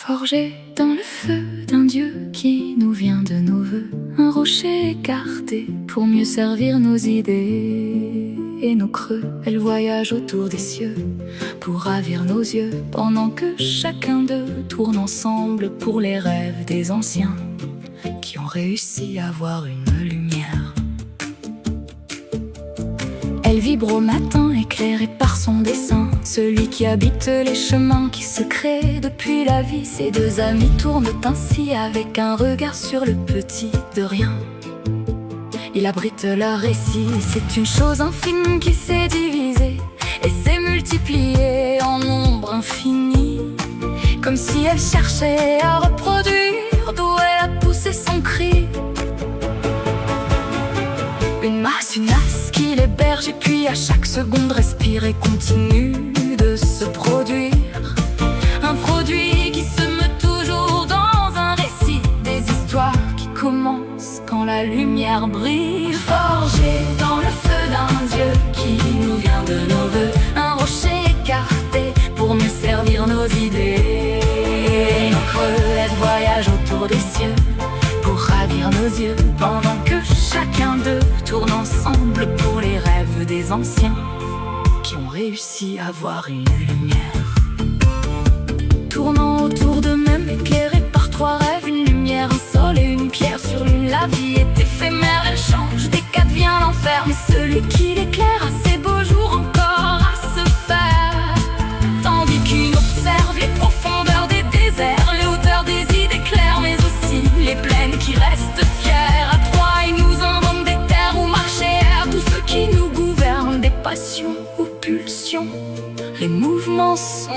Forgé dans le feu d'un Dieu qui nous vient de nos voeux, un rocher écarté pour mieux servir nos idées et nos creux. Elle voyage autour des cieux pour ravir nos yeux, pendant que chacun d'eux tourne ensemble pour les rêves des anciens qui ont réussi à voir une lumière. Elle vibre au matin, éclairée par son dessin, celui qui habite les chemins qui se créent depuis la vie. Ces deux amis tournent ainsi avec un regard sur le petit de rien. Il abrite leur récit, c'est une chose infime qui s'est divisée et s'est multipliée en nombre infini, comme si elle cherchait à reproduire d'où elle a poussé son cri. Une masse qui l'héberge et puis à chaque seconde respire et continue de se produire. Un produit qui se meut toujours dans un récit, des histoires qui commencent quand la lumière brille. Forgé dans le feu d'un Dieu qui nous vient de nos voeux, un rocher écarté pour mieux servir nos idées. Et nos creux voyagent autour des cieux pour ravir nos yeux, pendant que chacun d'eux tourne ensemble pour les rêves des anciens qui ont réussi à voir une lumière. Tournant autour d'eux-mêmes, éclairés par trois rêves, une lumière, un sol et une pierre sur l'une. La vie est éphémère, elle change, des cas devient l'enfer, mais celui qui l'éclaire a ses beaux jours encore à se faire. Tandis qu'une observe les profondeurs des déserts, les hauteurs des idées claires, mais aussi les plaines qui restent fières. À trois, ils nous inventent des terres où marcher erre, tous ceux qui nous gouvernent, des passions ou pulsions. Les mouvements sont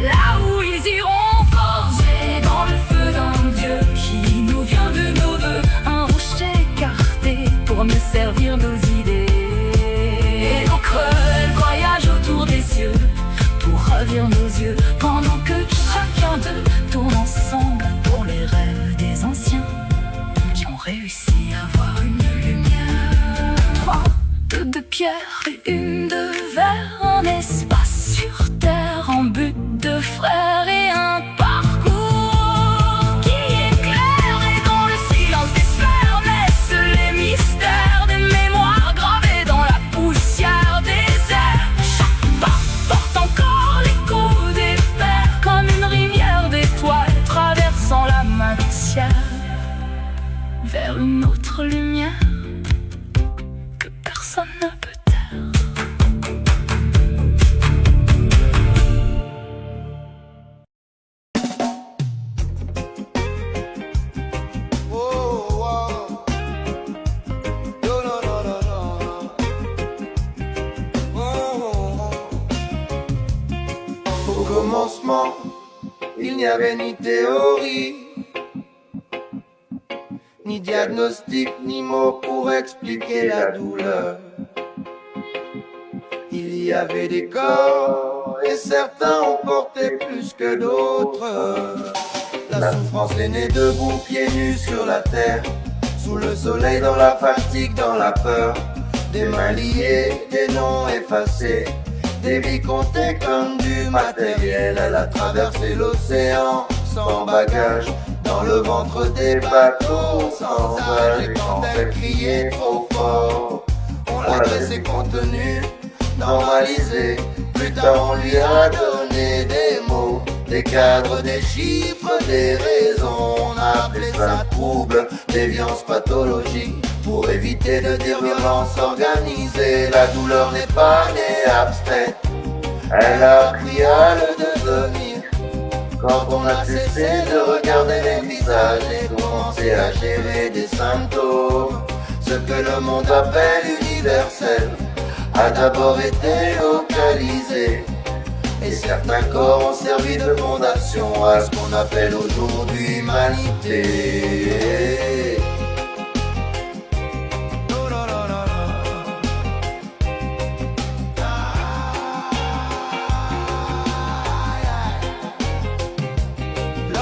là où ils iront, forgés dans le feu d'un Dieu qui nous vient de nos voeux, un rocher écarté pour mieux servir nos idées. Et nos creux, elles voyagent autour des cieux pour ravir nos yeux, pendant que chacun d'eux tourne ensemble pour les rêves des anciens qui ont réussi à voir une lumière. Trois, deux de pierre et une de verre, un espace sur terre en but de frères et un parcours qui éclaire. Et dans le silence des sphères naissent les mystères des mémoires gravées dans la poussière des airs. Chaque pas porte encore l'écho des pères, comme une rivière d'étoiles traversant la matière vers une autre lumière que personne ne peut taire. Au commencement, il n'y avait ni théorie, ni diagnostic, ni mots pour expliquer la douleur. Il y avait des corps, et certains ont porté plus que d'autres. La souffrance est née debout, pieds nus sur la terre, sous le soleil, dans la fatigue, dans la peur. Des mains liées, des noms effacés, des vies comptées comme du matériel. Elle a traversé l'océan sans bagage, dans le ventre des bateaux sans âge. Et quand elle criait trop fort, on l'a laissé contenu, normalisé. Plus tard on lui a donné des mots, des cadres, des chiffres, des raisons. On a appelé ça trouble, déviance, pathologie, pour éviter de dire violence organisée. La douleur n'est pas née abstraite, elle a appris à le devenir quand on a cessé de regarder les visages et commencé à gérer des symptômes. Ce que le monde appelle universel a d'abord été localisé, et certains corps ont servi de fondation à ce qu'on appelle aujourd'hui humanité.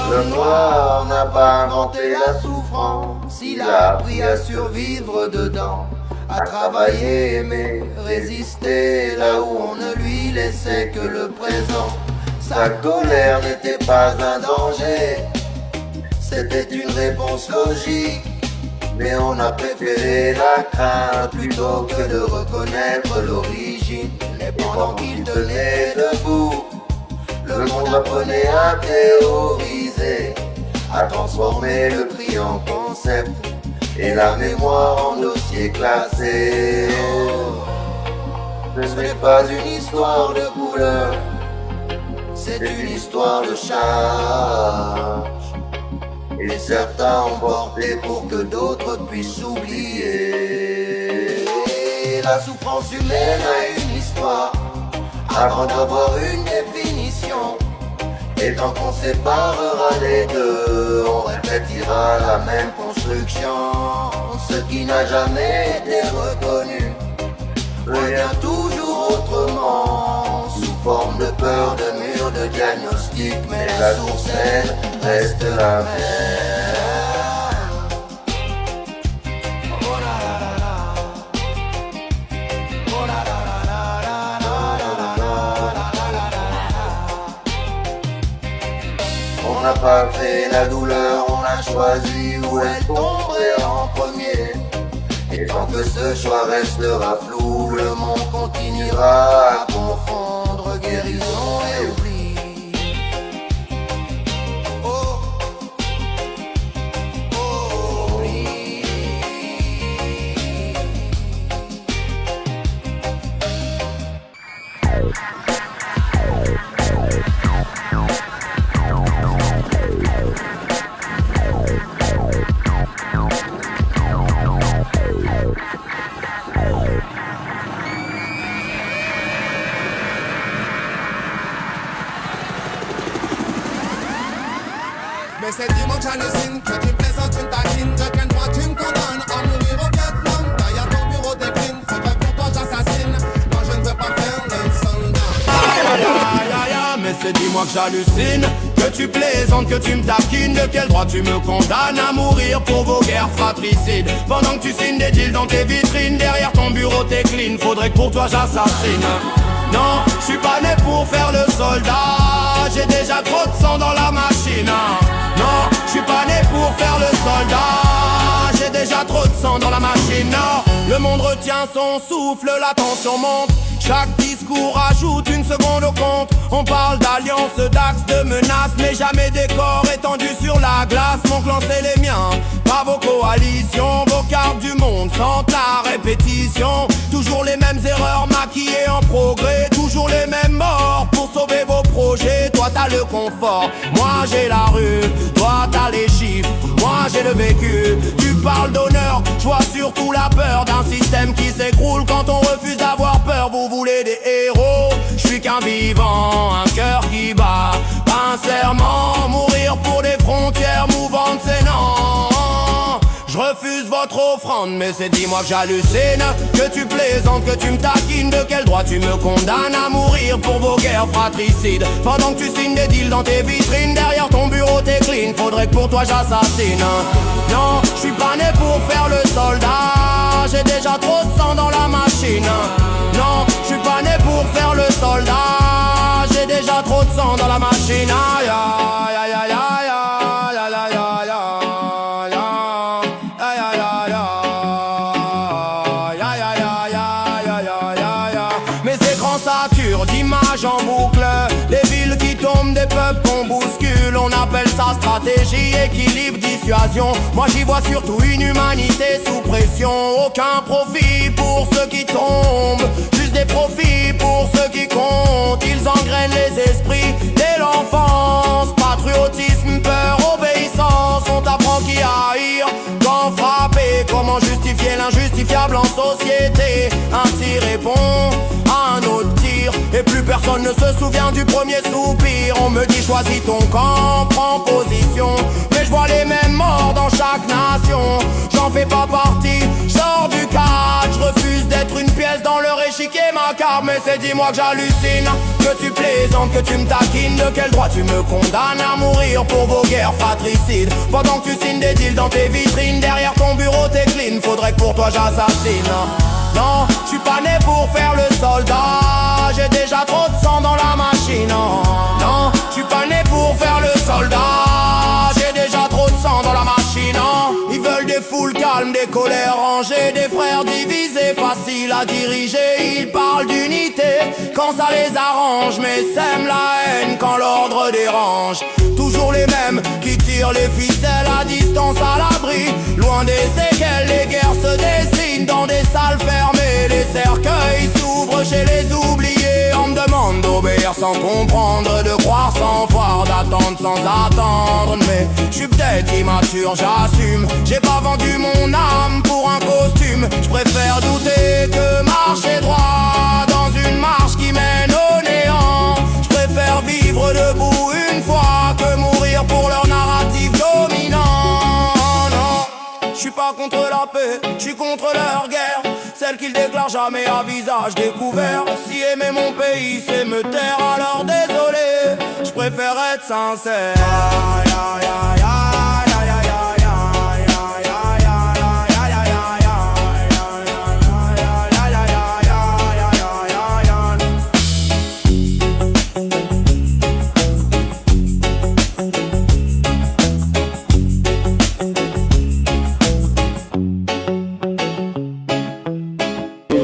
Le noir n'a pas inventé la souffrance, il a appris à survivre dedans, à travailler, aimer, résister, là où on ne lui laissait que le présent. Sa colère n'était pas un danger, c'était une réponse logique. Mais on a préféré la crainte plutôt que de reconnaître l'origine. Et pendant qu'il tenait debout, le monde apprenait à théoriser, à transformer le prix en concept et la mémoire en dossier classé. Ce n'est pas une histoire de couleur, c'est une histoire de charge. Et certains ont porté pour que d'autres puissent oublier. Et la souffrance humaine a une histoire avant d'avoir une définition. Et tant qu'on séparera les deux, on répétera la même construction. Ce qui n'a jamais été reconnu revient toujours autrement, sous forme de peur, de mur, de diagnostic. Mais la source, elle, reste la même. On n'a pas fait la douleur, on a choisi où elle tomberait en premier. Et tant que ce choix restera flou, le monde continuera à confondre guérison et oubli. Oh, oubli. Mais c'est dis-moi que j'hallucine, que tu plaisantes, tu me taquines. De quel droit tu me condamnes à mourir au Vietnam? Derrière ton bureau décline, faudrait pour toi j'assassine. Non, je ne veux pas faire le soldat. Aïe aïe aïe aïe aïe, mais c'est dis-moi que j'hallucine, que tu plaisantes, que tu me taquines. De quel droit tu me condamnes à mourir pour vos guerres fratricides? Pendant que tu signes des deals dans tes vitrines, derrière ton bureau t'es clean, faudrait que pour toi j'assassine. Non, je suis pas né pour faire le soldat, j'ai déjà trop de sang dans la machine. Non, je suis pas né pour faire le soldat, j'ai déjà trop de sang dans la machine. Non, le monde retient son souffle, la tension monte. Chaque discours ajoute une seconde au compte. On parle d'alliance, d'axes, de menaces, mais jamais des corps étendus sur la glace. Mon clan c'est les miens, pas vos coalitions. Vos cartes du monde sentent la répétition. Toujours les mêmes erreurs maquillées en progrès. Toujours les mêmes morts pour sauver vos projets. Toi t'as le confort, moi j'ai la rue. Toi t'as les chiffres, moi j'ai le vécu. Tu parles d'honneur, je vois surtout la peur d'un système qui s'écroule quand on refuse d'avoir peur. Vous voulez des héros, je suis qu'un vivant, un cœur qui bat, pas un serment. Mourir pour des frontières mouvantes c'est non. Je refuse votre offrande, mais c'est dis-moi que j'hallucine, que tu plaisantes, que tu me taquines. De quel droit tu me condamnes à mourir pour vos guerres fratricides? Pendant que tu signes des deals dans tes vitrines, derrière ton bureau t'es clean, faudrait que pour toi j'assassine. Non, je suis pas né pour faire le soldat, j'ai déjà trop de sang dans la machine. Non, je suis pas né pour faire le soldat, j'ai déjà trop de sang dans la machine. Aïe aïe aïe aïe aïe aïe aïe aïe aïe aïe. Mes écrans saturent d'images en boucle, des villes qui tombent, des peuples qu'on bouscule. On appelle ça stratégie, équilibre, dissuasion. Moi j'y vois surtout une humanité sous pression. Aucun profit pour ceux qui tombent, juste des profits pour ceux qui comptent. Ils engrainent les esprits dès l'enfance. Patriotisme, peur, obéissance. On t'apprend qui haïr, quand frapper. Comment justifier l'injustifiable en société. Un tir répond à un autre tir, et plus personne ne se souvient du premier soupir. On me dit choisis ton camp, prends position, mais je vois les mêmes morts dans chaque nation. J'en fais pas partie, sors du cadre. Je refuse d'être une pièce dans leur échiquier macabre. Mais c'est dis-moi que j'hallucine, que tu plaisantes, que tu me taquines. De quel droit tu me condamnes à mourir pour vos guerres fratricides? Pendant que tu signes des deals dans tes vitrines, derrière ton bureau t'es clean, faudrait que pour toi j'assassine. Non, je suis pas né pour faire le soldat. J'ai déjà trop de sang dans la machine. Non, non, je suis pas né pour faire le soldat. J'ai déjà trop de sang dans la machine. Non, ils veulent des foules calmes, des colères rangées, des frères divisés, faciles à diriger. Ils parlent d'unité quand ça les arrange, mais sèment la haine quand l'ordre dérange. Toujours les mêmes qui tirent les ficelles à distance à l'abri. Loin des séquelles, les guerres se dessinent dans des salles fermées. Les cercueils s'ouvrent chez les oubliés. On me demande d'obéir sans comprendre, de croire sans voir, d'attendre sans attendre. Mais je suis peut-être immature, j'assume. J'ai pas vendu mon âme pour un costume. Je préfère douter que marcher droit dans une marche qui mène au néant. Je préfère vivre debout une fois que mourir pour leur narratif dominant. Non, je suis pas contre la paix, je suis contre leur guerre, celle qu'ils déclarent jamais à visage découvert. Si aimer mon pays c'est me taire, alors désolé, je préfère être sincère.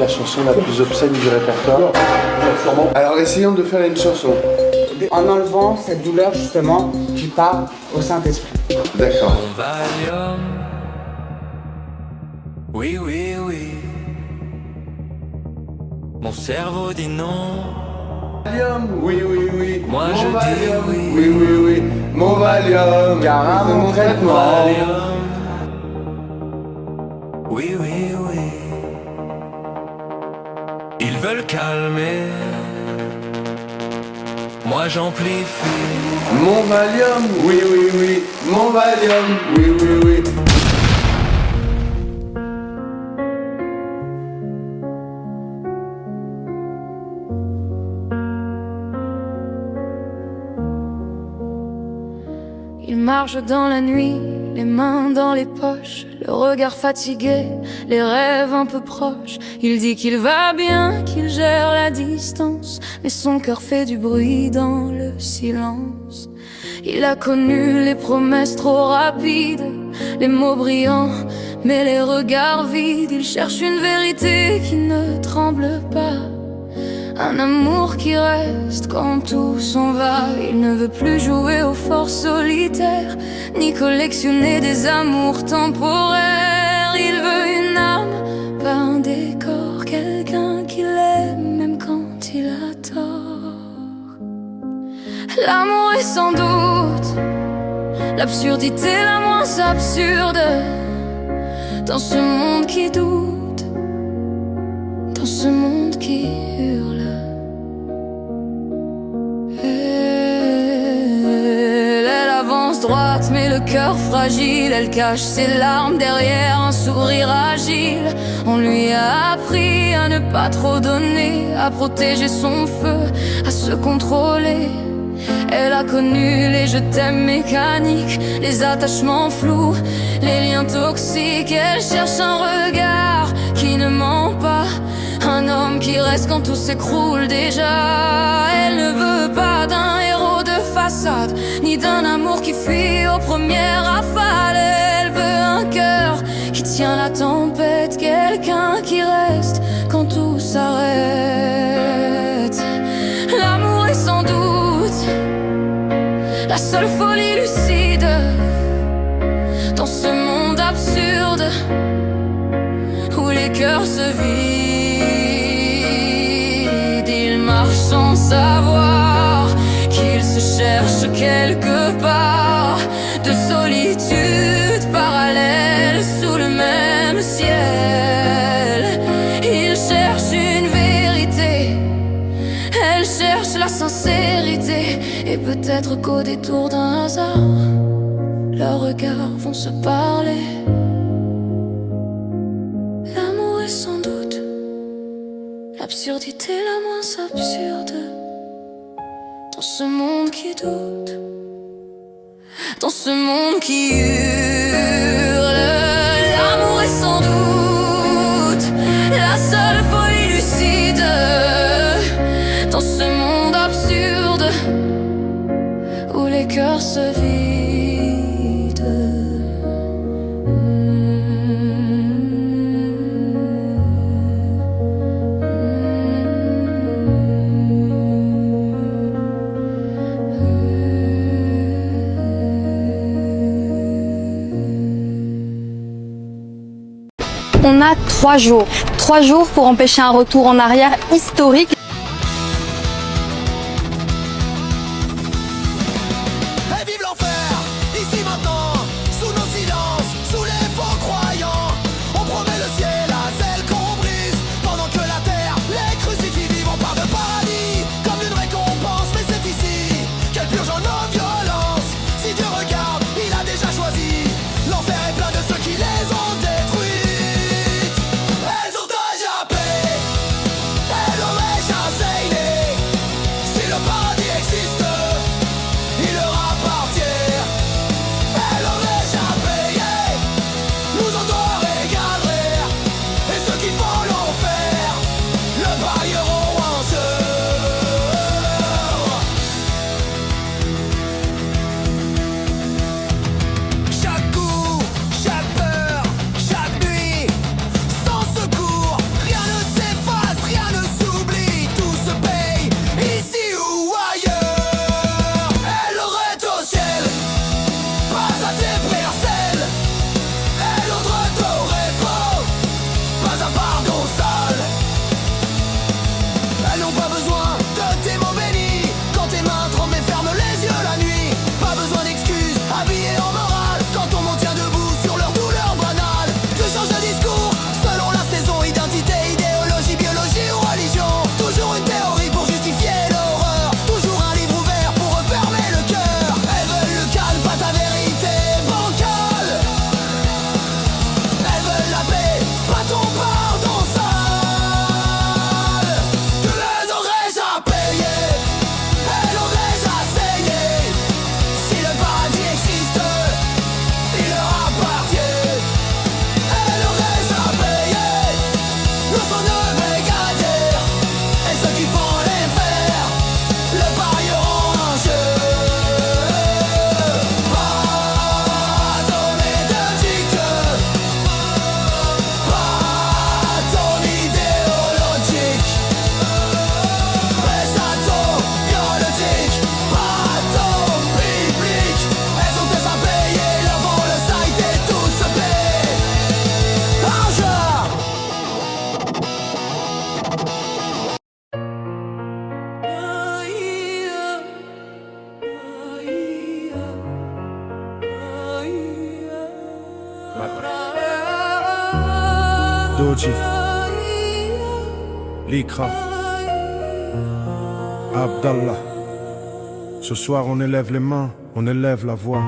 La chanson la plus obscène du répertoire. Alors essayons de faire une chanson. En enlevant cette douleur justement qui part au Saint-Esprit. D'accord. Mon Valium, oui, oui, oui. Mon cerveau dit non. Valium, oui, oui, oui. Moi Mon je dis Valium, oui. oui, oui, oui. Mon Valium, car à mon traitement. Valium, oui, oui, oui. Ils veulent calmer, moi j'amplifie. Mon Valium, oui, oui, oui. Mon Valium, oui, oui, oui. Il marche dans la nuit, les mains dans les poches, le regard fatigué, les rêves un peu proches. Il dit qu'il va bien, qu'il gère la distance, mais son cœur fait du bruit dans le silence. Il a connu les promesses trop rapides, les mots brillants, mais les regards vides. Il cherche une vérité qui ne tremble pas, un amour qui reste quand tout s'en va. Il ne veut plus jouer aux forces solitaires, ni collectionner des amours temporaires. Il veut une âme, pas un décor, quelqu'un qui l'aime même quand il a tort. L'amour est sans doute l'absurdité la moins absurde dans ce monde qui doute, dans ce monde qui hurle. Elle avance droite mais le cœur fragile. Elle cache ses larmes derrière un sourire agile. On lui a appris à ne pas trop donner, à protéger son feu, à se contrôler. Elle a connu les je t'aime mécaniques, les attachements flous, les liens toxiques. Elle cherche un regard qui ne ment pas, un homme qui reste quand tout s'écroule déjà. Elle ne veut pas d'un héros de façade, ni d'un amour qui fuit aux premières rafales. Elle veut un cœur qui tient la tempête, quelqu'un qui reste quand tout s'arrête. L'amour est sans doute la seule folie lucide dans ce monde absurde où les cœurs se vident. Il marche sans savoir qu'il se cherche quelque part, de solitude parallèle sous le même ciel. Il cherche une vérité, elle cherche la sincérité, et peut-être qu'au détour d'un hasard, leurs regards vont se parler. L'amour est sans doute l'absurdité la moins absurde dans ce monde qui doute, dans ce monde qui hurle. L'amour est sans doute la seule où les cœurs se vident. On a 3 jours. 3 jours pour empêcher un retour en arrière historique. Et vive l'enfer, ici maintenant, sous nos silences, sous les faux croyants. On promet le ciel à celles qu'on brise, pendant que la terre les crucifie vivent. On parle de paradis, comme d'une récompense, mais c'est ici qu'elle purge en nos violences. Si Dieu regarde, il a déjà choisi. L'enfer est plein de ceux qui les ont détruites. Elles ont échappé, elles ont échappé. Si le paradis existe, il leur appartient. Elles ont échappé, nous en doit régaler. Et ceux qui font l'enfer le paieront en chaque coup, chaque peur, chaque nuit, sans secours, rien ne s'efface, rien ne s'oublie, tout se paye, ici ou ailleurs. Elle aurait au ciel, pas à tes parcelles. Elle aurait au repos, pas un pardon sale. Elles n'ont pas besoin de tes mots bénis, quand tes mains tremblent et ferment les yeux la nuit. Pas besoin d'excuses, habillées en morale, quand ton monde tient debout sur leur douleur banale. Tu changes de discours, selon la saison, identité, idéologie, biologie ou religion. Toujours une théorie pour justifier l'horreur, toujours un livre ouvert pour refermer le cœur. Elles veulent le calme, pas ta vérité bancale. Elles veulent la paix, pas ton pardon sale. Tu les aurais déjà payées, elles ont déjà saigné. Si le paradis existe, il leur appartient. Elles ont déjà payé, nous sommes de brigadiers. Et ceux qui font les fers le paieront en jeu. Pardonnez de dicte, pardon idéologique, pressato biologique, pardon biblique. Elles ont déjà payé leur vol, ça a été tout se paie. Argent. Doji, Likra, Abdallah. Ce soir on élève les mains, on élève la voix.